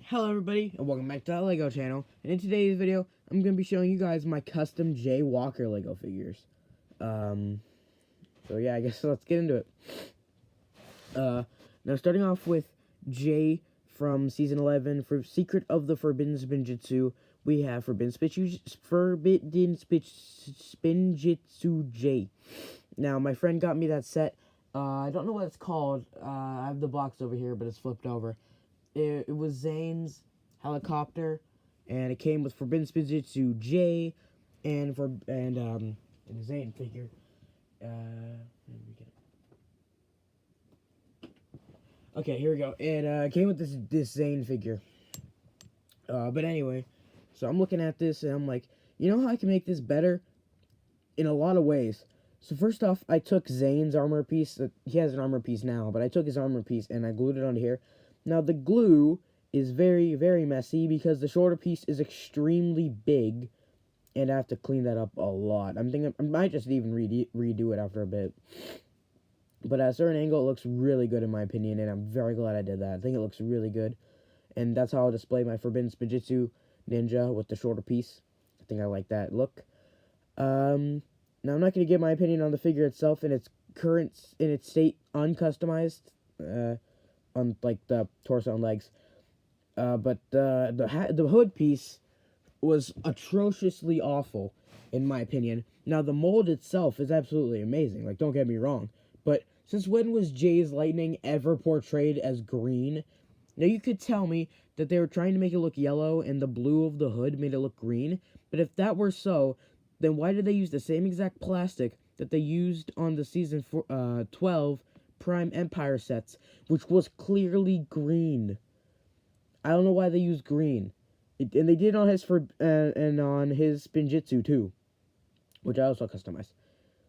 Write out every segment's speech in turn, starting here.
Hello everybody, and welcome back to the LEGO channel. And in today's video, I'm going to be showing you guys my custom Jay Walker LEGO figures. So yeah, I guess let's get into it. Now starting off with Jay from Season 11, for Secret of the Forbidden Spinjitzu, we have Forbidden Spinjitzu Jay. Now, my friend got me that set. I don't know what it's called. I have the box over here, but it's flipped over. It was Zane's helicopter, and it came with Forbidden Spinjitzu J, and a Zane figure. Okay, here we go. It came with this Zane figure. But anyway, so I'm looking at this, and I'm like, you know how I can make this better? In a lot of ways. So first off, I took Zane's armor piece. He has an armor piece now, but I took his armor piece, and I glued it onto here. Now, the glue is very, very messy because the shorter piece is extremely big, and I have to clean that up a lot. I'm thinking I might just even redo it after a bit. But at a certain angle, it looks really good in my opinion, and I'm very glad I did that. I think it looks really good, and that's how I'll display my Forbidden Spinjitzu Ninja with the shorter piece. I think I like that look. Now, I'm not going to give my opinion on the figure itself in its state, uncustomized, on like the torso and legs, but the hood piece was atrociously awful in my opinion. Now the mold itself is absolutely amazing, like don't get me wrong, but since when was Jay's lightning ever portrayed as green? Now you could tell me that they were trying to make it look yellow and the blue of the hood made it look green, but if that were so, then why did they use the same exact plastic that they used on the season 12 Prime Empire sets, which was clearly green? I don't know why they used green. And they did on his and on his Spinjitzu too, which I also customized.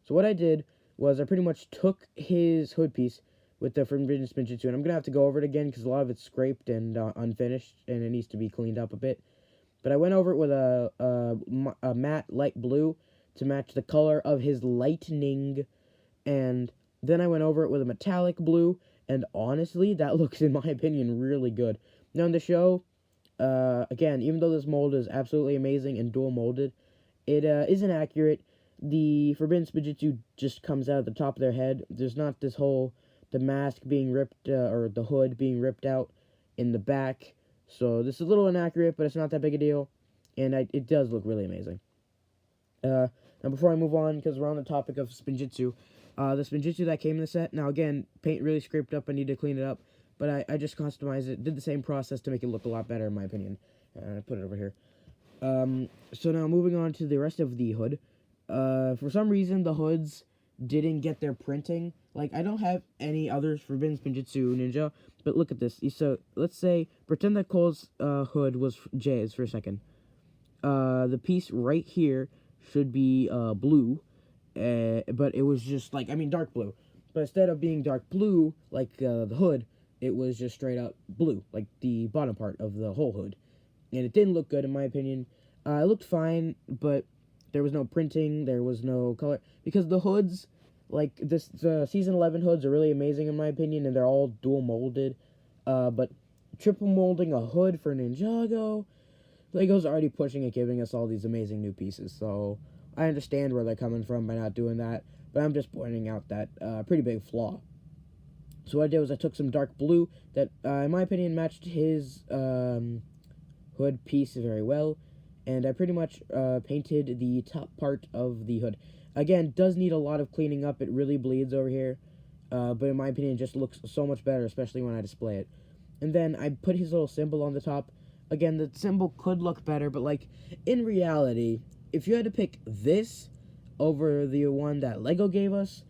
So what I did was I pretty much took his hood piece with the Forbidden Spinjitzu, and I'm gonna have to go over it again because a lot of it's scraped and unfinished, and it needs to be cleaned up a bit. But I went over it with a matte light blue to match the color of his lightning, and then I went over it with a metallic blue, and honestly, that looks, in my opinion, really good. Now, in the show, again, even though this mold is absolutely amazing and dual molded, it isn't accurate. The Forbidden Spinjitzu just comes out of the top of their head. There's not this whole, the mask being ripped, or the hood being ripped out in the back. So this is a little inaccurate, but it's not that big a deal, and it does look really amazing. Now, before I move on, because we're on the topic of Spinjitzu, the Spinjitzu that came in the set, now again, paint really scraped up, I need to clean it up, but I just customized it, did the same process to make it look a lot better in my opinion. I put it over here. So now moving on to the rest of the hood. For some reason, the hoods didn't get their printing. Like, I don't have any others Forbidden Spinjitzu Ninja, but look at this. So, let's say, pretend that Cole's hood was Jay's for a second. The piece right here should be blue, but it was just like, dark blue. But instead of being dark blue, like the hood, it was just straight up blue, like the bottom part of the whole hood. And it didn't look good, in my opinion. It looked fine, but there was no printing, there was no color. Because the hoods, like the Season 11 hoods are really amazing, in my opinion, and they're all dual molded. But triple molding a hood for Ninjago, LEGO's already pushing and giving us all these amazing new pieces, so I understand where they're coming from by not doing that, but I'm just pointing out that pretty big flaw. So what I did was I took some dark blue that, in my opinion, matched his hood piece very well, and I pretty much painted the top part of the hood. Again, does need a lot of cleaning up, it really bleeds over here, but in my opinion, it just looks so much better, especially when I display it. And then I put his little symbol on the top. Again, the symbol could look better, but, like, in reality, if you had to pick this over the one that LEGO gave us,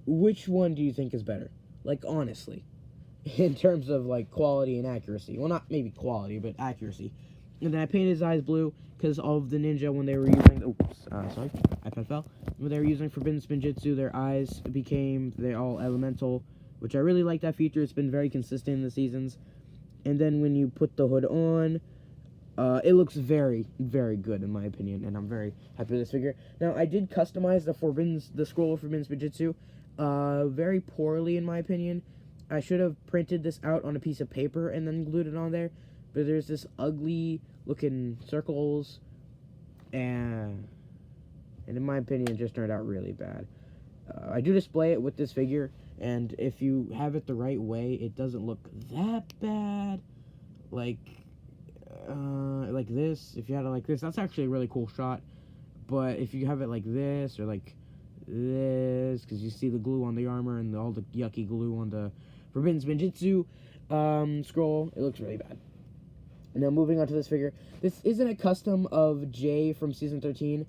which one do you think is better? Like, honestly, in terms of, like, quality and accuracy. Well, not maybe quality, but accuracy. And then I painted his eyes blue because all of the ninja, when they were using... Oops, sorry, iPad fell. When they were using Forbidden Spinjitzu, their eyes they're all elemental, which I really like that feature. It's been very consistent in the seasons. And then when you put the hood on, it looks very, very good in my opinion, and I'm very happy with this figure. Now, I did customize the scroll of Forbidden Spinjitzu very poorly in my opinion. I should have printed this out on a piece of paper and then glued it on there, but there's this ugly looking circles, and in my opinion, it just turned out really bad. I do display it with this figure, and if you have it the right way, it doesn't look that bad. Like this. If you had it like this, that's actually a really cool shot. But if you have it like this or like this, because you see the glue on the armor and all the yucky glue on the Forbidden Spinjitzu scroll, it looks really bad. Now moving on to this figure. This isn't a custom of Jay from Season 13.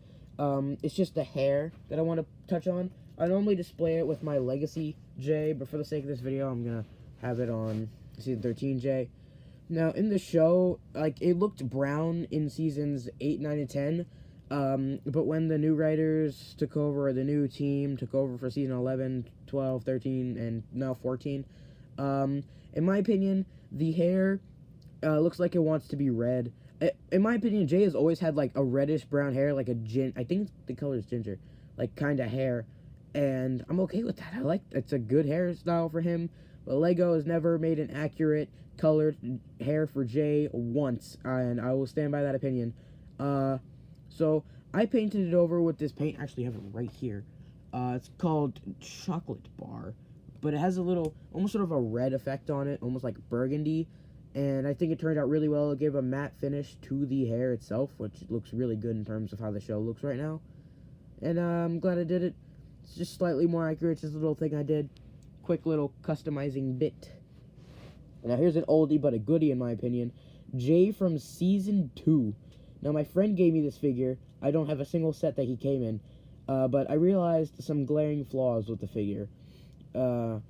It's just the hair that I want to touch on. I normally display it with my Legacy Jay, but for the sake of this video, I'm going to have it on Season 13 Jay. Now, in the show, like, it looked brown in Seasons 8, 9, and 10, but when the new writers took over, or the new team took over for Season 11, 12, 13, and now 14, in my opinion, the hair looks like it wants to be red. In my opinion, Jay has always had, like, a reddish-brown hair, like a I think the color is ginger, like, kind of hair, and I'm okay with that. It's a good hairstyle for him, but LEGO has never made an accurate colored hair for Jay once, and I will stand by that opinion. So I painted it over with this paint. Actually, I have it right here. It's called Chocolate Bar, but it has a little, almost sort of a red effect on it, almost like burgundy, and I think it turned out really well. It gave a matte finish to the hair itself, which looks really good in terms of how the show looks right now, and I'm glad I did it. It's just slightly more accurate, just a little thing I did. Quick little customizing bit. Now here's an oldie but a goodie in my opinion. Jay from Season 2. Now my friend gave me this figure. I don't have a single set that he came in. But I realized some glaring flaws with the figure. For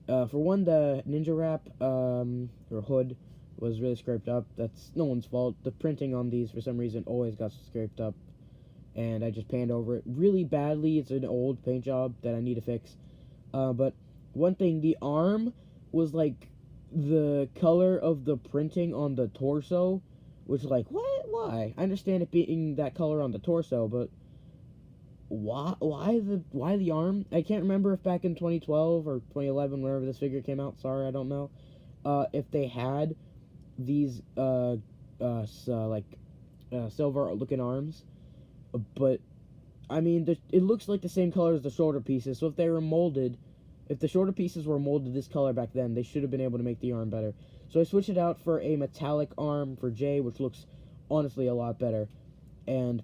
one, the ninja wrap, or hood, was really scraped up. That's no one's fault. The printing on these, for some reason, always got scraped up. And I just panned over it really badly. It's an old paint job that I need to fix. But one thing, the arm was like the color of the printing on the torso, which, like, what? Why? I understand it being that color on the torso, but why the arm? I can't remember if back in 2012 or 2011, whenever this figure came out, sorry, I don't know, if they had these silver looking arms, but I mean, it looks like the same color as the shoulder pieces, so if they were molded, if the shoulder pieces were molded this color back then, they should have been able to make the arm better. So I switched it out for a metallic arm for Jay, which looks honestly a lot better. And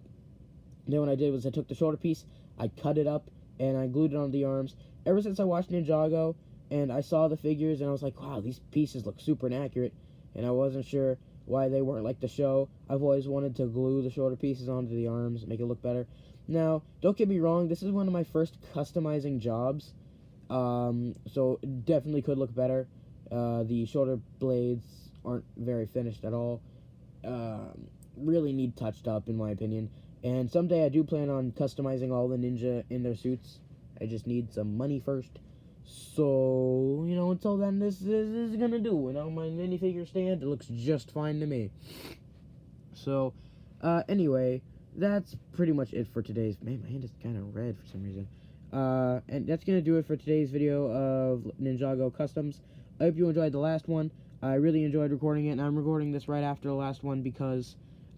then what I did was I took the shoulder piece, I cut it up, and I glued it on the arms. Ever since I watched Ninjago, and I saw the figures, and I was like, wow, these pieces look super inaccurate, and I wasn't sure why they weren't like the show. I've always wanted to glue the shoulder pieces onto the arms, make it look better. Now, don't get me wrong, this is one of my first customizing jobs, so it definitely could look better. The shoulder blades aren't very finished at all. Really need touched up, in my opinion. And someday I do plan on customizing all the ninja in their suits. I just need some money first. So, you know, until then, this is gonna do. And on my minifigure stand, it looks just fine to me. So, anyway, that's pretty much it for today's... Man, my hand is kind of red for some reason. And that's gonna do it for today's video of Ninjago Customs. I hope you enjoyed the last one. I really enjoyed recording it, and I'm recording this right after the last one because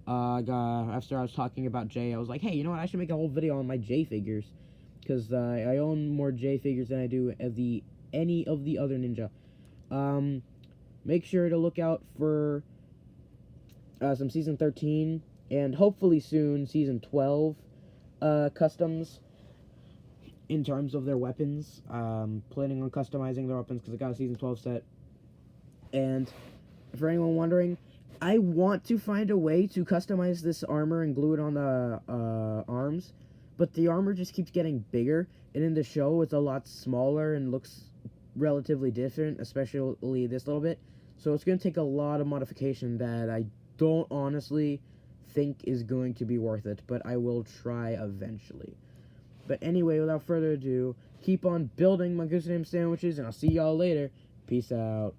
after I was talking about Jay, I was like, hey, you know what, I should make a whole video on my Jay figures, because I own more Jay figures than I do of any of the other Ninja. Make sure to look out for some Season 13, and hopefully soon Season 12 customs in terms of their weapons. Planning on customizing their weapons because I got a Season 12 set. And for anyone wondering, I want to find a way to customize this armor and glue it on the arms, but the armor just keeps getting bigger, and in the show it's a lot smaller and looks relatively different, especially this little bit. So it's going to take a lot of modification that I don't honestly think is going to be worth it, but I will try eventually. But anyway, without further ado, keep on building my Goose Name sandwiches, and I'll see y'all later. Peace out.